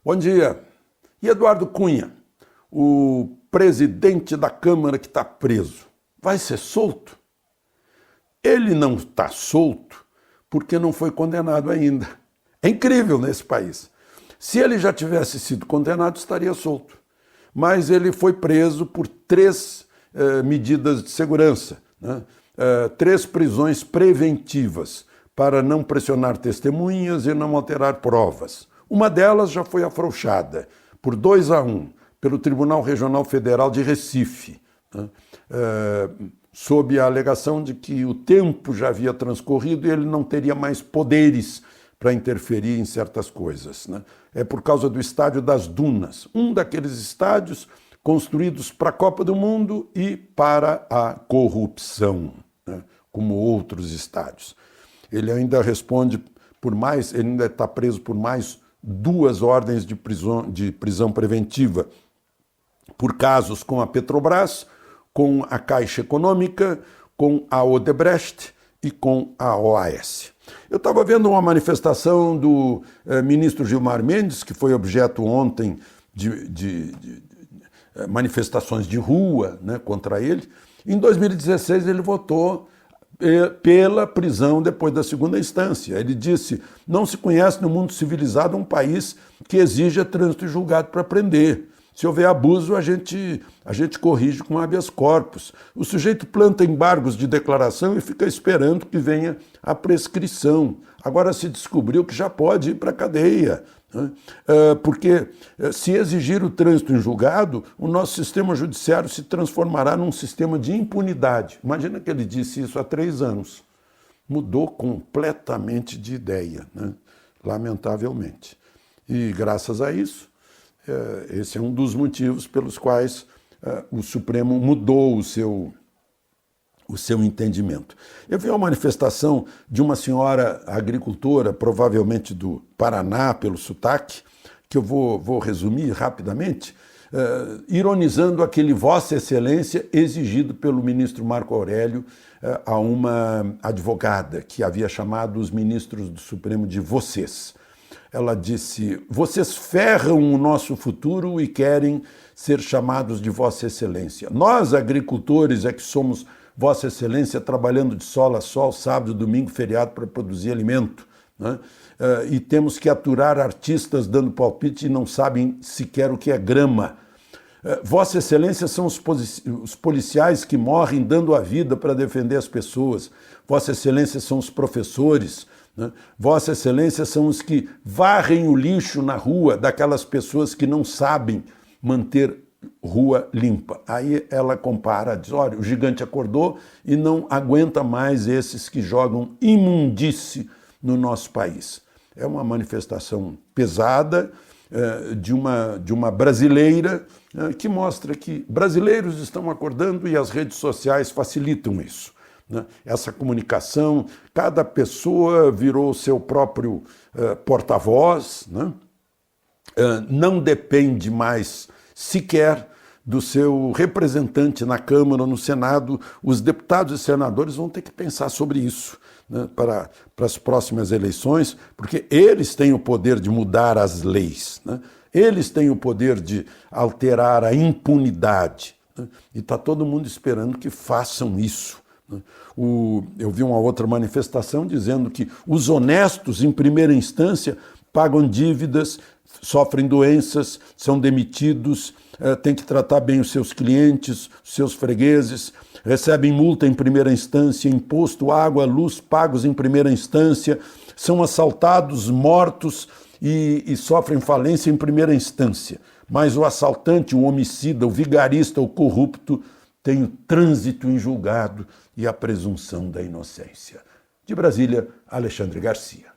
Bom dia. E Eduardo Cunha, o presidente da Câmara que está preso, vai ser solto? Ele não está solto porque não foi condenado ainda. É incrível nesse país. Se ele já tivesse sido condenado, estaria solto. Mas ele foi preso por três medidas de segurança, né? 3 prisões preventivas para não pressionar testemunhas e não alterar provas. Uma delas já foi afrouxada por 2-1 pelo Tribunal Regional Federal de Recife, né? Sob a alegação de que o tempo já havia transcorrido e ele não teria mais poderes para interferir em certas coisas, né? É por causa do Estádio das Dunas, um daqueles estádios construídos para a Copa do Mundo e para a corrupção, né? Como outros estádios. Ele ainda responde por mais, ele ainda está preso por mais 2 ordens de prisão preventiva, por casos com a Petrobras, com a Caixa Econômica, com a Odebrecht e com a OAS. Eu estava vendo uma manifestação do ministro Gilmar Mendes, que foi objeto ontem de manifestações de rua, né, contra ele. Em 2016 ele votou pela prisão depois da segunda instância. Ele disse: não se conhece no mundo civilizado um país que exija trânsito em julgado para prender. Se houver abuso, a gente corrige com habeas corpus. O sujeito planta embargos de declaração e fica esperando que venha a prescrição. Agora se descobriu que já pode ir para a cadeia, né? Porque se exigir o trânsito em julgado, o nosso sistema judiciário se transformará num sistema de impunidade. Imagina que ele disse isso há 3 anos. Mudou completamente de ideia, né? Lamentavelmente. E graças a isso, esse é um dos motivos pelos quais o Supremo mudou o seu entendimento. Eu vi uma manifestação de uma senhora agricultora, provavelmente do Paraná, pelo sotaque, que eu vou resumir rapidamente, ironizando aquele Vossa Excelência exigido pelo ministro Marco Aurélio a uma advogada que havia chamado os ministros do Supremo de vocês. Ela disse: vocês ferram o nosso futuro e querem ser chamados de Vossa Excelência. Nós, agricultores, é que somos Vossa Excelência, trabalhando de sol a sol, sábado, domingo, feriado, para produzir alimento, né? E temos que aturar artistas dando palpite e não sabem sequer o que é grama. Vossa Excelência são os policiais que morrem dando a vida para defender as pessoas. Vossa Excelência são os professores, né? Vossa Excelência são os que varrem o lixo na rua daquelas pessoas que não sabem manter rua limpa. Aí ela compara, diz: olha, o gigante acordou e não aguenta mais esses que jogam imundície no nosso país. É uma manifestação pesada de uma brasileira que mostra que brasileiros estão acordando e as redes sociais facilitam isso, né? Essa comunicação, cada pessoa virou seu próprio porta-voz, né? Não depende mais sequer do seu representante na Câmara ou no Senado. Os deputados e senadores vão ter que pensar sobre isso, né, para as próximas eleições, porque eles têm o poder de mudar as leis, né? Eles têm o poder de alterar a impunidade, né? E está todo mundo esperando que façam isso, né? Eu vi uma outra manifestação dizendo que os honestos, em primeira instância, pagam dívidas, sofrem doenças, são demitidos, têm que tratar bem os seus clientes, os seus fregueses, recebem multa em primeira instância, imposto, água, luz pagos em primeira instância, são assaltados, mortos e sofrem falência em primeira instância. Mas o assaltante, o homicida, o vigarista, o corrupto tem o trânsito em julgado e a presunção da inocência. De Brasília, Alexandre Garcia.